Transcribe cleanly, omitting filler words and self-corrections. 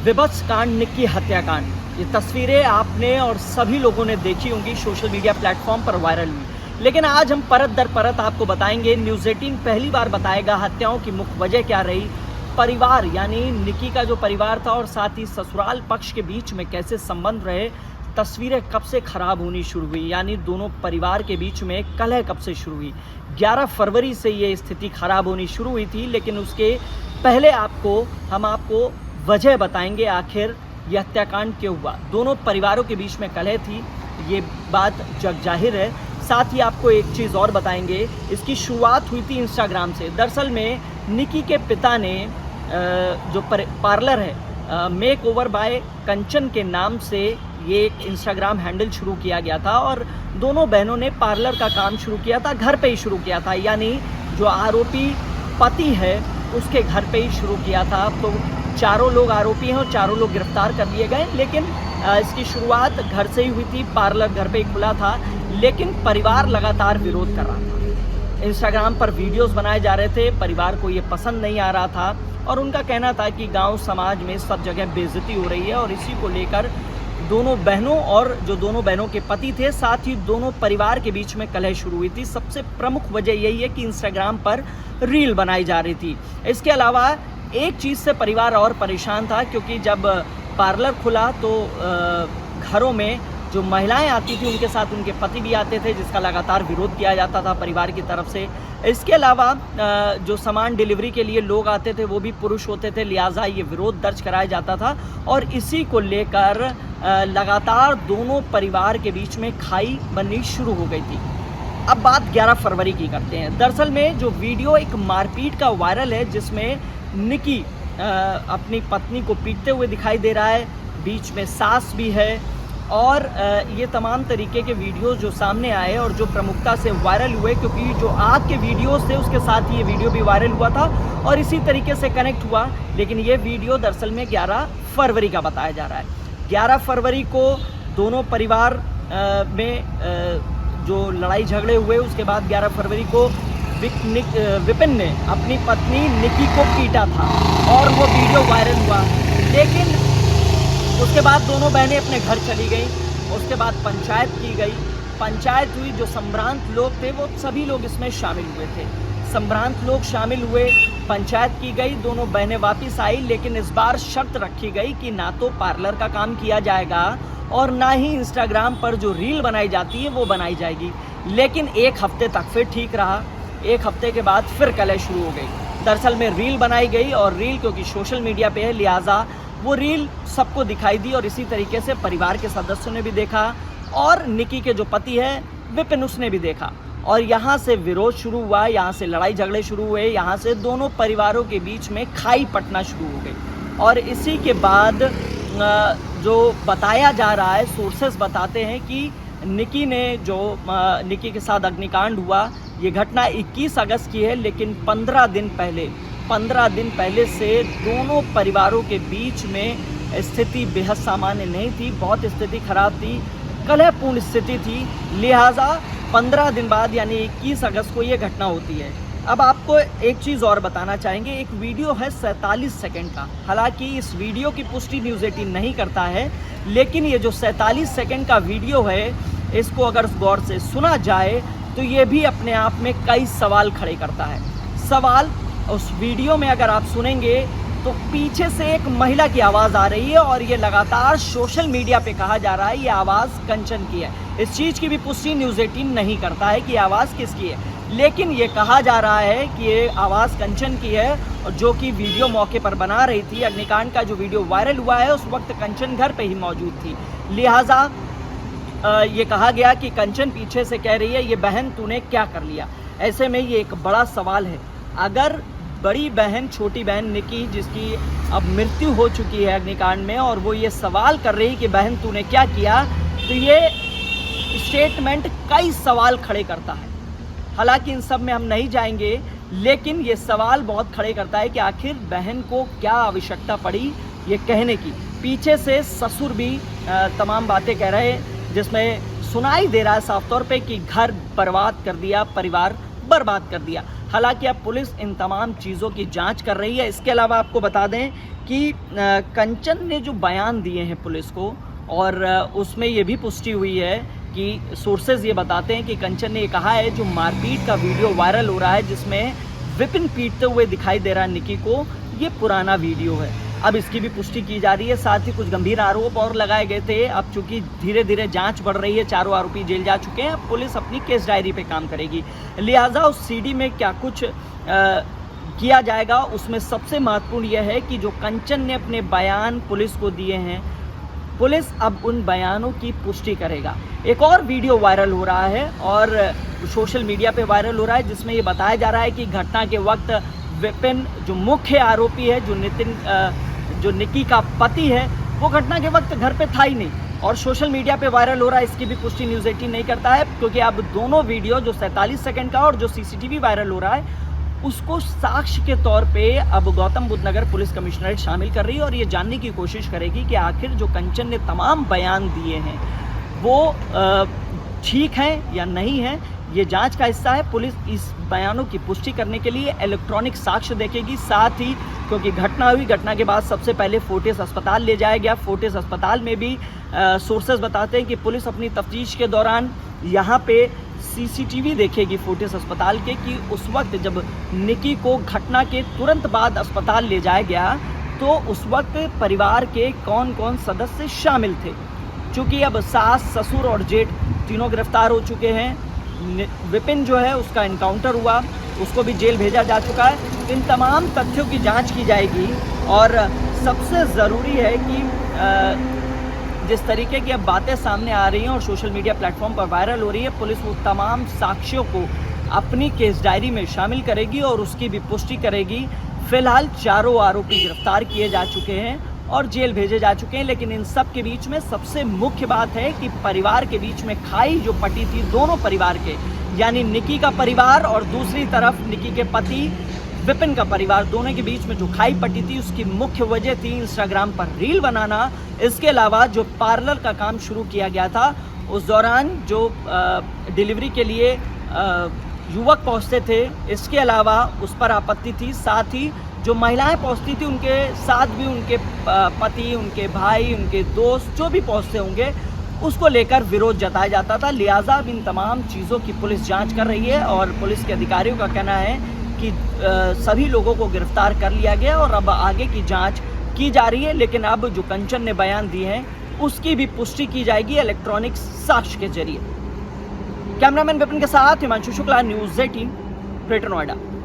विभत्स कांड, निक्की हत्याकांड। ये तस्वीरें आपने और सभी लोगों ने देखी होंगी, सोशल मीडिया प्लेटफॉर्म पर वायरल हुई। लेकिन आज हम परत दर परत आपको बताएंगे, न्यूज़ 18 पहली बार बताएगा हत्याओं की मुख्य वजह क्या रही, परिवार यानी निक्की का जो परिवार था और साथ ही ससुराल पक्ष के बीच में कैसे संबंध रहे, तस्वीरें कब से खराब होनी शुरू हुई, यानी दोनों परिवार के बीच में कलह कब से शुरू हुई। 11 फरवरी से ये स्थिति खराब होनी शुरू हुई थी, लेकिन उसके पहले हम आपको वजह बताएंगे आखिर ये हत्याकांड क्यों हुआ। दोनों परिवारों के बीच में कलह थी, ये बात जग जाहिर है। साथ ही आपको एक चीज़ और बताएंगे, इसकी शुरुआत हुई थी इंस्टाग्राम से। दरअसल में निक्की के पिता ने जो पार्लर है मेक ओवर बाय कंचन के नाम से ये एक इंस्टाग्राम हैंडल शुरू किया गया था और दोनों बहनों ने पार्लर का काम शुरू किया था, घर पे ही शुरू किया था, यानी जो आरोपी पति है उसके घर पे ही शुरू किया था। तो चारों लोग आरोपी हैं और चारों लोग गिरफ्तार कर लिए गए, लेकिन इसकी शुरुआत घर से ही हुई थी। पार्लर घर पे ही खुला था, लेकिन परिवार लगातार विरोध कर रहा था। इंस्टाग्राम पर वीडियोस बनाए जा रहे थे, परिवार को ये पसंद नहीं आ रहा था और उनका कहना था कि गांव समाज में सब जगह बेइज्जती हो रही है और इसी को लेकर दोनों बहनों और जो दोनों बहनों के पति थे, साथ ही दोनों परिवार के बीच में कलह शुरू हुई थी। सबसे प्रमुख वजह यही है कि इंस्टाग्राम पर रील बनाई जा रही थी। इसके अलावा एक चीज़ से परिवार और परेशान था, क्योंकि जब पार्लर खुला तो घरों में जो महिलाएं आती थी उनके साथ उनके पति भी आते थे, जिसका लगातार विरोध किया जाता था परिवार की तरफ से। इसके अलावा जो सामान डिलीवरी के लिए लोग आते थे वो भी पुरुष होते थे, लिहाजा ये विरोध दर्ज कराया जाता था और इसी को लेकर लगातार दोनों परिवार के बीच में खाई बननी शुरू हो गई थी। अब बात 11 फरवरी की करते हैं। दरअसल में जो वीडियो एक मारपीट का वायरल है, जिसमें निक्की अपनी पत्नी को पीटते हुए दिखाई दे रहा है, बीच में सास भी है और ये तमाम तरीके के वीडियोस जो सामने आए और जो प्रमुखता से वायरल हुए, क्योंकि जो आग के वीडियोस थे उसके साथ ही ये वीडियो भी वायरल हुआ था और इसी तरीके से कनेक्ट हुआ। लेकिन ये वीडियो दरअसल में 11 फरवरी का बताया जा रहा है। 11 फरवरी को दोनों परिवार में जो लड़ाई झगड़े हुए, उसके बाद 11 फरवरी को विपिन ने अपनी पत्नी निक्की को पीटा था और वो वीडियो वायरल हुआ। लेकिन उसके बाद दोनों बहनें अपने घर चली गईं। उसके बाद पंचायत की गई, पंचायत हुई, जो संभ्रांत लोग थे वो सभी लोग इसमें शामिल हुए थे। संभ्रांत लोग शामिल हुए, पंचायत की गई, दोनों बहनें वापस आई, लेकिन इस बार शर्त रखी गई कि ना तो पार्लर का काम किया जाएगा और ना ही इंस्टाग्राम पर जो रील बनाई जाती है वो बनाई जाएगी। लेकिन एक हफ्ते तक फिर ठीक रहा। एक हफ्ते के बाद फिर कलह शुरू हो गई। दरअसल में रील बनाई गई और रील क्योंकि सोशल मीडिया पे है, लिहाजा वो रील सबको दिखाई दी और इसी तरीके से परिवार के सदस्यों ने भी देखा और निक्की के जो पति है विपिन, उसने भी देखा और यहाँ से विरोध शुरू हुआ, यहाँ से लड़ाई झगड़े शुरू हुए, यहाँ से दोनों परिवारों के बीच में खाई पटना शुरू हो गई। और इसी के बाद जो बताया जा रहा है, सोर्सेस बताते हैं कि निक्की के साथ अग्निकांड हुआ, ये घटना 21 अगस्त की है, लेकिन 15 दिन पहले से दोनों परिवारों के बीच में स्थिति बेहद सामान्य नहीं थी, बहुत स्थिति खराब थी, कलहपूर्ण स्थिति थी। लिहाजा 15 दिन बाद यानी 21 अगस्त को ये घटना होती है। अब आपको एक चीज़ और बताना चाहेंगे, एक वीडियो है 47 सेकंड का। हालांकि इस वीडियो की पुष्टि न्यूज़ 18 नहीं करता है, लेकिन ये जो 47 सेकंड का वीडियो है, इसको अगर गौर से सुना जाए तो ये भी अपने आप में कई सवाल खड़े करता है। सवाल उस वीडियो में अगर आप सुनेंगे तो पीछे से एक महिला की आवाज़ आ रही है और ये लगातार सोशल मीडिया पे कहा जा रहा है ये आवाज़ कंचन की है। इस चीज़ की भी पुष्टि न्यूज़ 18 नहीं करता है कि आवाज़ किसकी है, लेकिन ये कहा जा रहा है कि ये आवाज़ कंचन की है और जो कि वीडियो मौके पर बना रही थी। अग्निकांड का जो वीडियो वायरल हुआ है उस वक्त कंचन घर पे ही मौजूद थी, लिहाजा ये कहा गया कि कंचन पीछे से कह रही है ये बहन तूने क्या कर लिया। ऐसे में ये एक बड़ा सवाल है, अगर बड़ी बहन छोटी बहन निक्की, जिसकी अब मृत्यु हो चुकी है अग्निकांड में, और वो ये सवाल कर रही कि बहन तूने क्या किया, तो ये स्टेटमेंट कई सवाल खड़े करता है। हालांकि इन सब में हम नहीं जाएंगे, लेकिन ये सवाल बहुत खड़े करता है कि आखिर बहन को क्या आवश्यकता पड़ी ये कहने की। पीछे से ससुर भी तमाम बातें कह रहे हैं, जिसमें सुनाई दे रहा है साफ तौर पे कि घर बर्बाद कर दिया, परिवार बर्बाद कर दिया। हालांकि अब पुलिस इन तमाम चीज़ों की जांच कर रही है। इसके अलावा आपको बता दें कि कंचन ने जो बयान दिए हैं पुलिस को, और उसमें ये भी पुष्टि हुई है कि सोर्सेज ये बताते हैं कि कंचन ने ये कहा है जो मारपीट का वीडियो वायरल हो रहा है जिसमें विपिन पीटते हुए दिखाई दे रहा है निकी को, ये पुराना वीडियो है। अब इसकी भी पुष्टि की जा रही है। साथ ही कुछ गंभीर आरोप और लगाए गए थे। अब चूंकि धीरे धीरे जांच बढ़ रही है, चारों आरोपी जेल जा चुके हैं, अब पुलिस अपनी केस डायरी पे काम करेगी। लिहाजा उस सीडी में क्या कुछ किया जाएगा, उसमें सबसे महत्वपूर्ण यह है कि जो कंचन ने अपने बयान पुलिस को दिए हैं, पुलिस अब उन बयानों की पुष्टि करेगा। एक और वीडियो वायरल हो रहा है और सोशल मीडिया पे वायरल हो रहा है जिसमें ये बताया जा रहा है कि घटना के वक्त विपिन जो मुख्य आरोपी है, जो निकी का पति है, वो घटना के वक्त घर पे था ही नहीं, और सोशल मीडिया पे वायरल हो रहा है। इसकी भी पुष्टि न्यूज़ 18 नहीं करता है, क्योंकि अब दोनों वीडियो, जो 47 सेकंड का और जो सीसीटीवी वायरल हो रहा है, उसको साक्ष्य के तौर पे अब गौतम बुद्ध नगर पुलिस कमिश्नरेट शामिल कर रही है और ये जानने की कोशिश करेगी कि आखिर जो कंचन ने तमाम बयान दिए हैं वो ठीक हैं या नहीं हैं। ये जांच का हिस्सा है। पुलिस इस बयानों की पुष्टि करने के लिए इलेक्ट्रॉनिक साक्ष्य देखेगी। साथ ही क्योंकि घटना हुई, घटना के बाद सबसे पहले फोर्टिस अस्पताल ले जाया गया। फोर्टिस अस्पताल में भी सोर्सेज बताते हैं कि पुलिस अपनी तफ्तीश के दौरान यहाँ पे सीसीटीवी देखेगी फोर्टिस अस्पताल के, कि उस वक्त जब निकी को घटना के तुरंत बाद अस्पताल ले जाया गया तो उस वक्त परिवार के कौन कौन सदस्य शामिल थे। चूँकि अब सास, ससुर और जेठ तीनों गिरफ्तार हो चुके हैं। विपिन जो है उसका इनकाउंटर हुआ, उसको भी जेल भेजा जा चुका है। इन तमाम तथ्यों की जांच की जाएगी और सबसे ज़रूरी है कि जिस तरीके की अब बातें सामने आ रही हैं और सोशल मीडिया प्लेटफॉर्म पर वायरल हो रही है, पुलिस वो तमाम साक्ष्यों को अपनी केस डायरी में शामिल करेगी और उसकी भी पुष्टि करेगी। फिलहाल चारों आरोपी गिरफ्तार किए जा चुके हैं और जेल भेजे जा चुके हैं, लेकिन इन सब के बीच में सबसे मुख्य बात है कि परिवार के बीच में खाई जो पटी थी, दोनों परिवार के, यानी निकी का परिवार और दूसरी तरफ निकी के पति विपिन का परिवार, दोनों के बीच में जो खाई पटी थी, उसकी मुख्य वजह थी इंस्टाग्राम पर रील बनाना। इसके अलावा जो पार्लर का काम शुरू किया गया था, उस दौरान जो डिलीवरी के लिए युवक पहुंचते थे, इसके अलावा उस पर आपत्ति थी। साथ ही जो महिलाएं पहुंचती थी उनके साथ भी उनके पति, उनके भाई, उनके दोस्त जो भी पहुंचते होंगे, उसको लेकर विरोध जताया जाता था। लिहाजा अब इन तमाम चीज़ों की पुलिस जांच कर रही है और पुलिस के अधिकारियों का कहना है कि सभी लोगों को गिरफ्तार कर लिया गया और अब आगे की जांच की जा रही है। लेकिन अब जो कंचन ने बयान दिए हैं उसकी भी पुष्टि की जाएगी इलेक्ट्रॉनिक साक्ष्य के जरिए। कैमरामैन विपिन के साथ हिमांशु शुक्ला, न्यूज़ 18, ग्रेटर नोएडा।